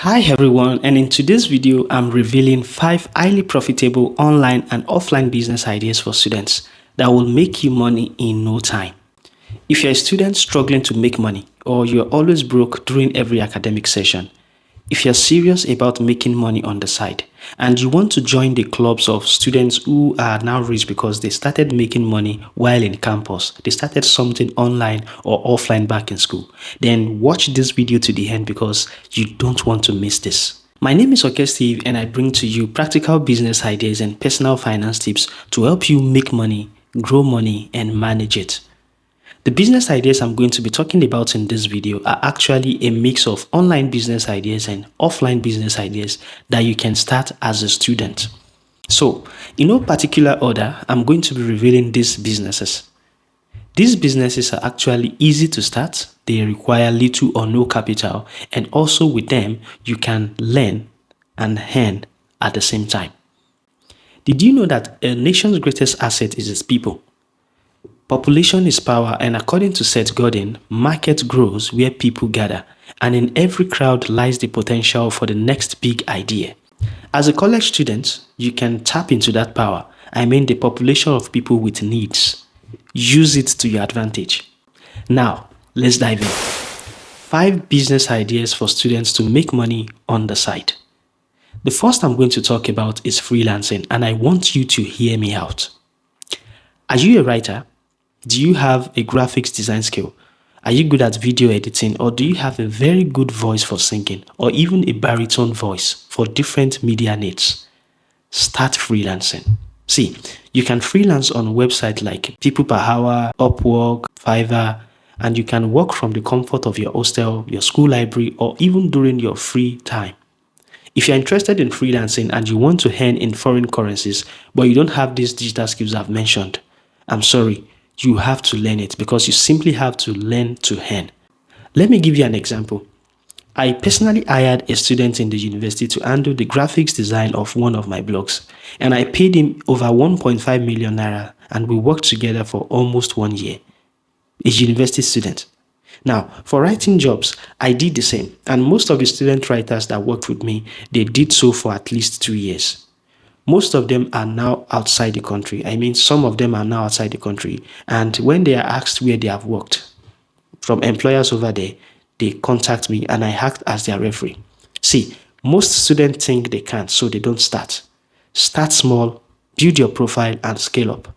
Hi everyone, and in today's video I'm revealing 5 highly profitable online and offline business ideas for students that will make you money in no time. If you're a student struggling to make money or you're always broke during every academic session, if you're serious about making money on the side and you want to join the clubs of students who are now rich because they started making money while in campus, they started something online or offline back in school, then watch this video to the end because you don't want to miss this. My name is Steve and I bring to you practical business ideas and personal finance tips to help you make money, grow money, and manage it. The business ideas I'm going to be talking about in this video are actually a mix of online business ideas and offline business ideas that you can start as a student. So, in no particular order, I'm going to be revealing these businesses. These businesses are actually easy to start, they require little or no capital, and also with them, you can learn and earn at the same time. Did you know that a nation's greatest asset is its people? Population is power, and according to Seth Godin, market grows where people gather, and in every crowd lies the potential for the next big idea. As a college student, you can tap into that power. I mean the population of people with needs. Use it to your advantage. Now, let's dive in. 5 business ideas for students to make money on the side. The first I'm going to talk about is freelancing, and I want you to hear me out. Are you a writer? Do you have a graphics design skill? Are you good at video editing, or do you have a very good voice for singing or even a baritone voice for different media needs? Start freelancing. See, you can freelance on websites like People Per Hour, Upwork, Fiverr, and you can work from the comfort of your hostel, your school library, or even during your free time. If you're interested in freelancing and you want to earn in foreign currencies, but you don't have these digital skills I've mentioned, I'm sorry. You have to learn it because you simply have to learn to earn. Let me give you an example. I personally hired a student in the university to handle the graphics design of one of my blogs, and I paid him over 1.5 million naira, and we worked together for almost 1 year. A university student. Now, for writing jobs, I did the same, and most of the student writers that worked with me, they did so for at least 2 years. Most of them are now outside the country. I mean, some of them are now outside the country. And when they are asked where they have worked from employers over there, they contact me and I act as their referee. See, most students think they can't, so they don't start. Start small, build your profile, and scale up.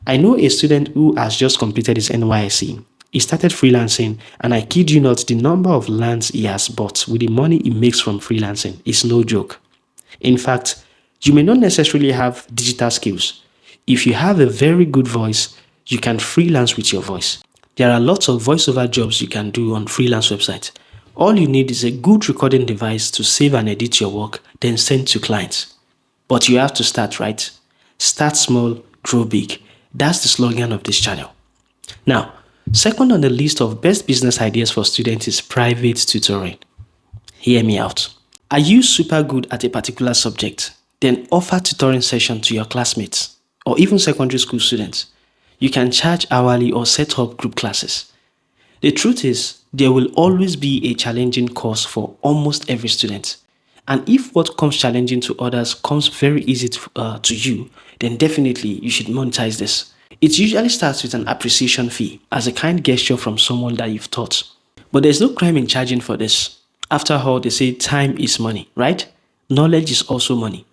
I know a student who has just completed his NYSC. He started freelancing, and I kid you not, the number of lands he has bought with the money he makes from freelancing is no joke. In fact, you may not necessarily have digital skills. If you have a very good voice, you can freelance with your voice. There are lots of voiceover jobs you can do on freelance websites. All you need is a good recording device to save and edit your work, then send to clients. But you have to start, right? Start small, grow big. That's the slogan of this channel. Now, second on the list of best business ideas for students is private tutoring. Hear me out. Are you super good at a particular subject? Then offer tutoring session to your classmates or even secondary school students. You can charge hourly or set up group classes. The truth is, there will always be a challenging course for almost every student. And if what comes challenging to others comes very easy to you, then definitely you should monetize this. It usually starts with an appreciation fee as a kind gesture from someone that you've taught. But there's no crime in charging for this. After all, they say time is money, right? Knowledge is also money.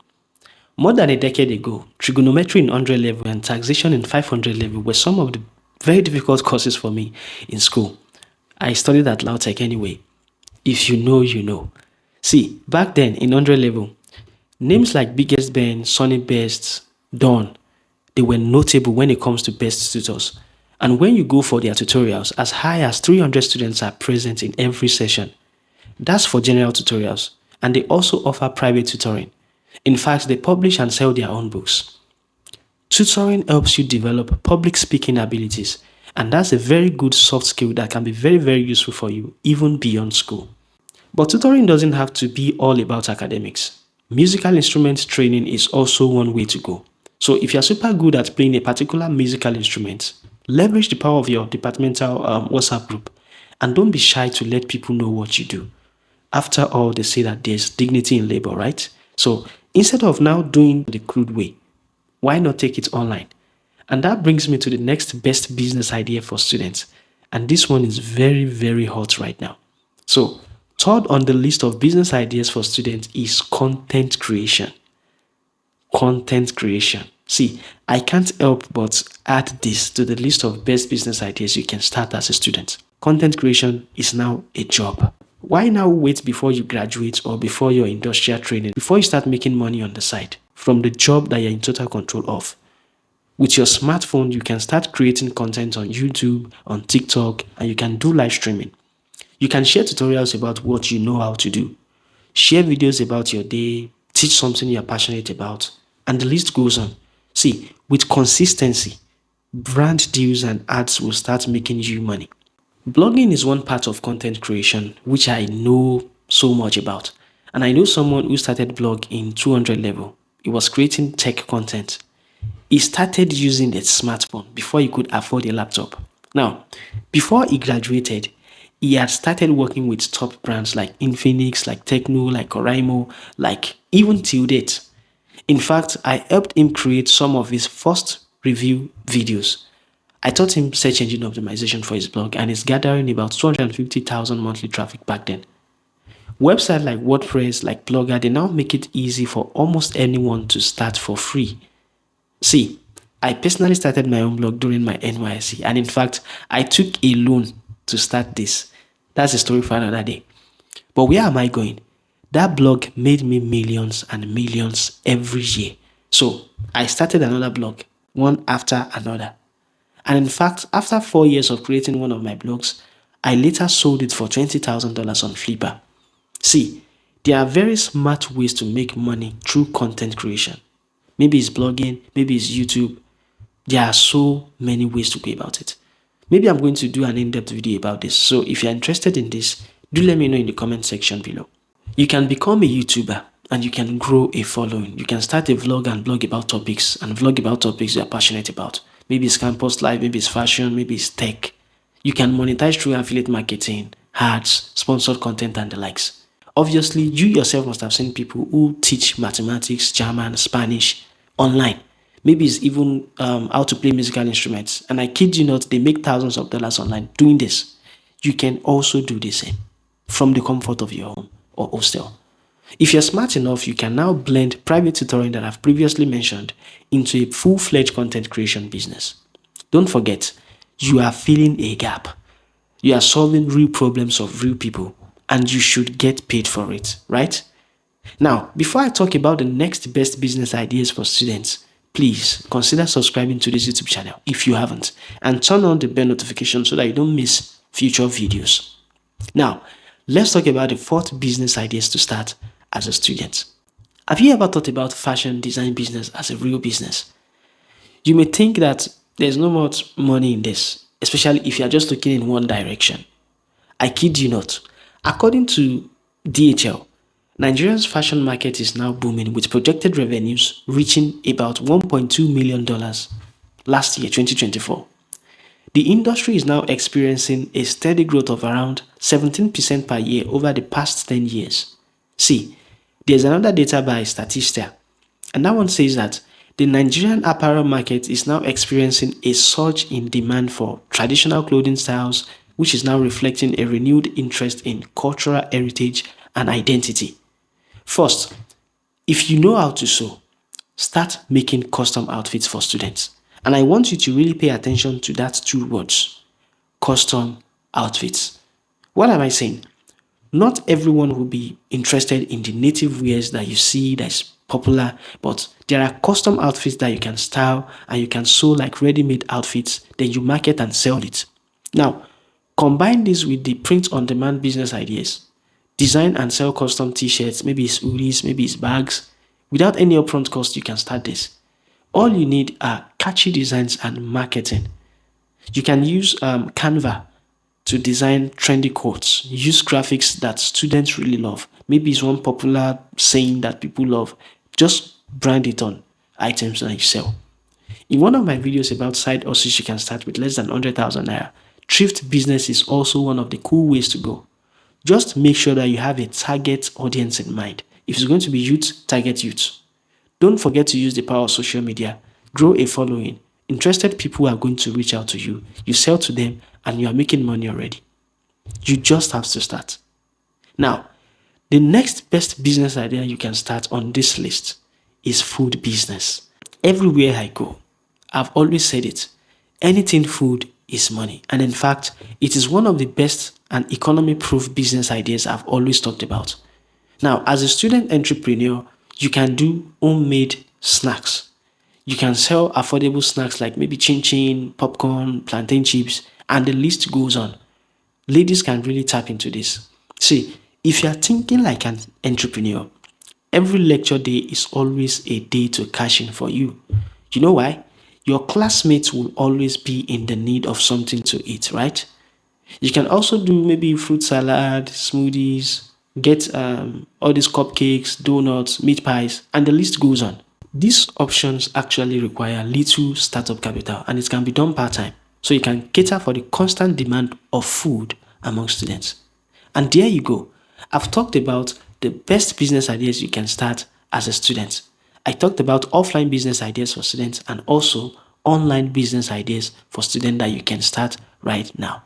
More than a decade ago, trigonometry in 100 level and taxation in 500 level were some of the very difficult courses for me in school. I studied at Lautech anyway. If you know, you know. See, back then in 100 level, names like Biggest Ben, Sonny Best, Don, they were notable when it comes to best tutors. And when you go for their tutorials, as high as 300 students are present in every session. That's for general tutorials, and they also offer private tutoring. In fact, they publish and sell their own books. Tutoring helps you develop public speaking abilities, and that's a very good soft skill that can be very, very useful for you, even beyond school. But tutoring doesn't have to be all about academics. Musical instrument training is also one way to go. So if you're super good at playing a particular musical instrument, leverage the power of your departmental WhatsApp group, and don't be shy to let people know what you do. After all, they say that there's dignity in labor, right? So instead of now doing the crude way, why not take it online? And that brings me to the next best business idea for students. And this one is very, very hot right now. So third on the list of business ideas for students is content creation. Content creation. See, I can't help but add this to the list of best business ideas you can start as a student. Content creation is now a job. Why now wait before you graduate or before your industrial training, before you start making money on the side from the job that you're in total control of? With your smartphone, you can start creating content on YouTube, on TikTok, and you can do live streaming. You can share tutorials about what you know how to do, share videos about your day, teach something you're passionate about, and the list goes on. See, with consistency, brand deals and ads will start making you money. Blogging is one part of content creation which I know so much about. And I know someone who started blog in 200 level. He was creating tech content. He started using a smartphone before he could afford a laptop. Now, before he graduated, he had started working with top brands like Infinix, like Tecno, like Oraimo, like even till date. In fact, I helped him create some of his first review videos. I taught him search engine optimization for his blog and it's gathering about 250,000 monthly traffic back then. Websites like WordPress, like Blogger, they now make it easy for almost anyone to start for free. See, I personally started my own blog during my NYSC, and in fact, I took a loan to start this. That's a story for another day. But where am I going? That blog made me millions and millions every year. So I started another blog, one after another. And in fact, after 4 years of creating one of my blogs, I later sold it for $20,000 on Flipper. See, there are very smart ways to make money through content creation. Maybe it's blogging, maybe it's YouTube. There are so many ways to go about it. Maybe I'm going to do an in-depth video about this. So if you're interested in this, do let me know in the comment section below. You can become a YouTuber and you can grow a following. You can start a vlog and blog about topics and vlog about topics you're passionate about. Maybe it's campus life, maybe it's fashion, maybe it's tech. You can monetize through affiliate marketing, ads, sponsored content, and the likes. Obviously, you yourself must have seen people who teach mathematics, German, Spanish online. Maybe it's even how to play musical instruments. And I kid you not, they make thousands of dollars online doing this. You can also do the same from the comfort of your home or hostel. If you're smart enough, you can now blend private tutoring that I've previously mentioned into a full-fledged content creation business. Don't forget, you are filling a gap. You are solving real problems of real people, and you should get paid for it, right? Now, before I talk about the next best business ideas for students, please consider subscribing to this YouTube channel if you haven't, and turn on the bell notification so that you don't miss future videos. Now, let's talk about the fourth business ideas to start as a student. Have you ever thought about fashion design business as a real business? You may think that there's not much money in this, especially if you're just looking in one direction. I kid you not. According to DHL, Nigeria's fashion market is now booming with projected revenues reaching about $1.2 million last year, 2024. The industry is now experiencing a steady growth of around 17% per year over the past 10 years. See, there's another data by Statista, and that one says that the Nigerian apparel market is now experiencing a surge in demand for traditional clothing styles, which is now reflecting a renewed interest in cultural heritage and identity. First, if you know how to sew, start making custom outfits for students. And I want you to really pay attention to that two words, custom outfits. What am I saying? Not everyone will be interested in the native wears that you see that's popular, but there are custom outfits that you can style and you can sew like ready-made outfits, then you market and sell it. Now, combine this with the print-on-demand business ideas. Design and sell custom t-shirts, maybe it's hoodies, maybe it's bags. Without any upfront cost, you can start this. All you need are catchy designs and marketing. You can use Canva to design trendy quotes. Use graphics that students really love. Maybe it's one popular saying that people love. Just brand it on items that you sell. In one of my videos about side hustles you can start with less than 100,000 naira, thrift business is also one of the cool ways to go. Just make sure that you have a target audience in mind. If it's going to be youth, target youth. Don't forget to use the power of social media. Grow a following. Interested people are going to reach out to you. You sell to them and you are making money already. You just have to start. Now, the next best business idea you can start on this list is food business. Everywhere I go, I've always said it. Anything food is money. And in fact, it is one of the best and economy-proof business ideas I've always talked about. Now, as a student entrepreneur, you can do homemade snacks. You can sell affordable snacks like maybe chin chin, popcorn, plantain chips, and the list goes on. Ladies can really tap into this. See, if you are thinking like an entrepreneur, every lecture day is always a day to cash in for you. You know why? Your classmates will always be in the need of something to eat, right? You can also do maybe fruit salad, smoothies, get all these cupcakes, donuts, meat pies, and the list goes on. These options actually require little startup capital and it can be done part-time. So you can cater for the constant demand of food among students. And there you go. I've talked about the best business ideas you can start as a student. I talked about offline business ideas for students and also online business ideas for students that you can start right now.